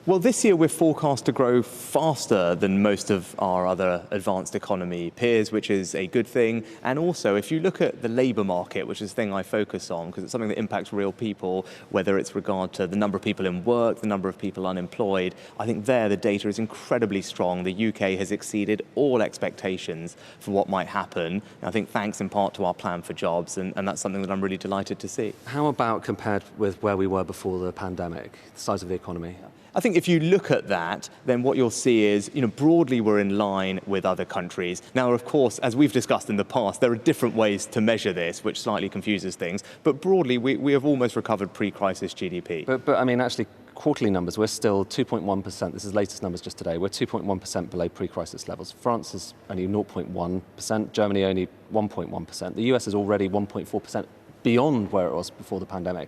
Well, this year we're forecast to grow faster than most of our other advanced economy peers, which is a good thing. And also, if you look at the labour market, which is the thing I focus on, because it's something that impacts real people, whether it's regard to the number of people in work, the number of people unemployed, I think there the data is incredibly strong. The UK has exceeded all expectations for what might happen. I think thanks in part to our plan for jobs, and that's something that I'm really delighted to see. How about compared with where we were before the pandemic, the size of the economy? I think if you look at that, then what you'll see is, broadly we're in line with other countries. Now, of course, as we've discussed in the past, there are different ways to measure this, which slightly confuses things. But broadly, we have almost recovered pre-crisis GDP. But I mean, actually, quarterly numbers, we're still 2.1%. This is latest numbers just today. We're 2.1% below pre-crisis levels. France is only 0.1%, Germany only 1.1%. The US is already 1.4% beyond where it was before the pandemic.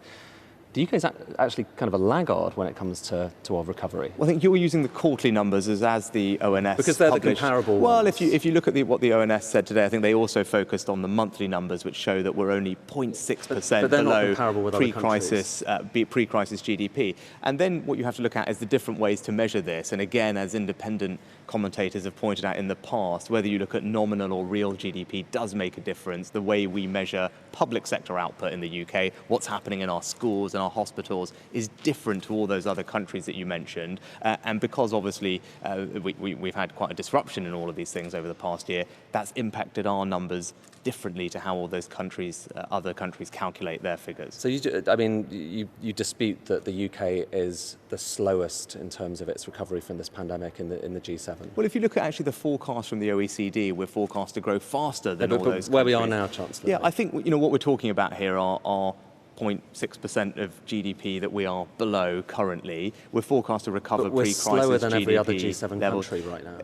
The UK is actually kind of a laggard when it comes to our recovery. Well, I think you're using the quarterly numbers as the ONS because they're published. The comparable well, ones. if you look at what the ONS said today, I think they also focused on the monthly numbers, which show that we're only 0.6% below pre-crisis GDP. And then what you have to look at is the different ways to measure this. And again, as independent commentators have pointed out in the past, whether you look at nominal or real GDP does make a difference. The way we measure public sector output in the UK, what's happening in our schools and our hospitals is different to all those other countries that you mentioned. And because obviously we've had quite a disruption in all of these things over the past year, that's impacted our numbers differently to how all those countries, other countries calculate their figures. So you dispute that the UK is the slowest in terms of its recovery from this pandemic in the G7? Well, if you look at actually the forecast from the OECD, we're forecast to grow faster than all those countries. Where we are now, Chancellor. Yeah, I think what we're talking about here are 0.6% of GDP that we are below currently. We're forecast to recover pre-crisis GDP. We're slower than every other G7 levels. country right now.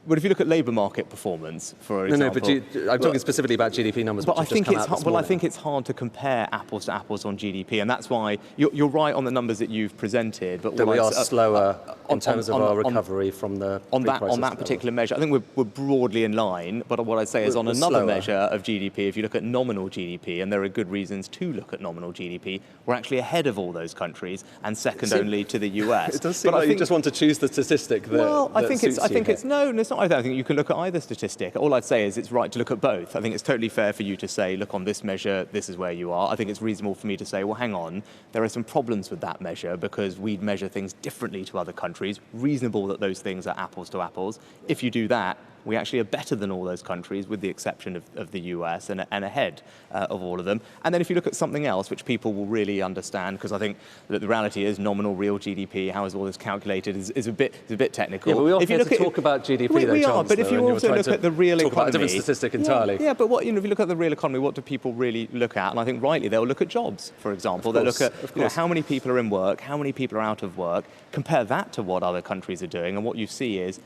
But if you look at labour market performance, for example... but I'm talking specifically about GDP numbers, but which have just come out this morning. I think it's hard to compare apples to apples on GDP, and that's why you're right on the numbers that you've presented. But that we are slower in terms of our recovery from the pre-crisis on that particular measure. I think we're broadly in line, but what I'd say is on another measure of GDP, if you look at nominal GDP, and there are good reasons to look at nominal GDP, we're actually ahead of all those countries and second only to the US. It does seem like you just want to choose the statistic that Well, I think it's no, it's not. I don't think you can look at either statistic. All I'd say is it's right to look at both. I think it's totally fair for you to say, look, on this measure, this is where you are. I think it's reasonable for me to say, well, hang on, there are some problems with that measure because we measure things differently to other countries. Reasonable that those things are apples to apples. If you do that, we actually are better than all those countries, with the exception of the US, and ahead of all of them. And then if you look at something else, which people will really understand, because I think that the reality is nominal real GDP, how is all this calculated, is a bit technical. Yeah, but we are here to talk about GDP, we are, but if you also look at the real economy... Talk about a different statistic entirely. Yeah, but if you look at the real economy, what do people really look at? And I think rightly, they'll look at jobs, for example. They'll look at how many people are in work, how many people are out of work, compare that to what other countries are doing, and what you see is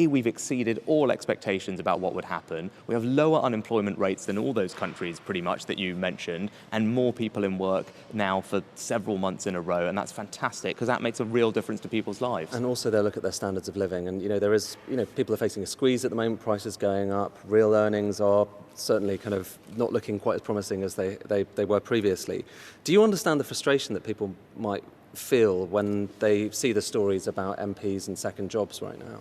we've exceeded all expectations about what would happen. We have lower unemployment rates than all those countries, pretty much, that you mentioned, and more people in work now for several months in a row, and that's fantastic, because that makes a real difference to people's lives. And also they'll look at their standards of living, and there is, people are facing a squeeze at the moment, prices going up, real earnings are certainly kind of not looking quite as promising as they were previously. Do you understand the frustration that people might feel when they see the stories about MPs and second jobs right now?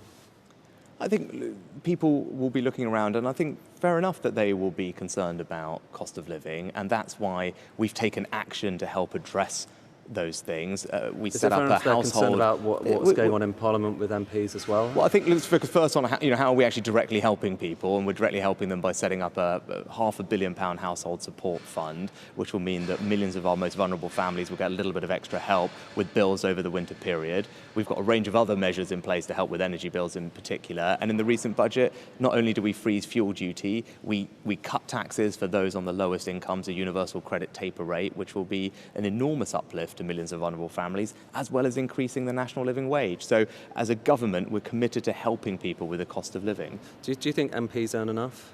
I think people will be looking around, and I think fair enough that they will be concerned about cost of living, and that's why we've taken action to help address those things. We set up a household... concerned about what's going on in Parliament with MPs as well? Well, I think let's focus first on how are we actually directly helping people, and we're directly helping them by setting up a £500 million household support fund, which will mean that millions of our most vulnerable families will get a little bit of extra help with bills over the winter period. We've got a range of other measures in place to help with energy bills in particular, and in the recent budget, not only do we freeze fuel duty, we cut taxes for those on the lowest incomes, a universal credit taper rate, which will be an enormous uplift to millions of vulnerable families, as well as increasing the national living wage. So as a government, we're committed to helping people with the cost of living. Do you think MPs earn enough?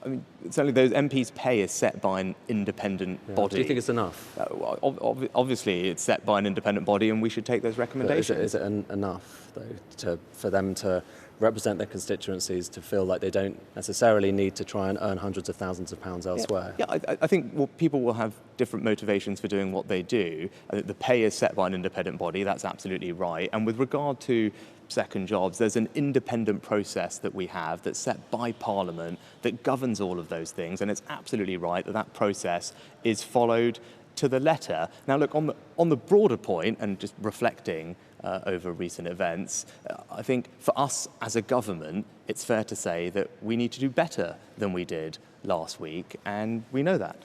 I mean, certainly those MPs' pay is set by an independent body. Do you think it's enough? Obviously, it's set by an independent body, and we should take those recommendations. Is it enough, though, for them to represent their constituencies to feel like they don't necessarily need to try and earn hundreds of thousands of pounds elsewhere. Yeah, I think people will have different motivations for doing what they do. The pay is set by an independent body, that's absolutely right. And with regard to second jobs, there's an independent process that we have that's set by Parliament that governs all of those things, and it's absolutely right that that process is followed to the letter. Now look, on the broader point, and just reflecting over recent events, I think for us as a government, it's fair to say that we need to do better than we did last week, and we know that.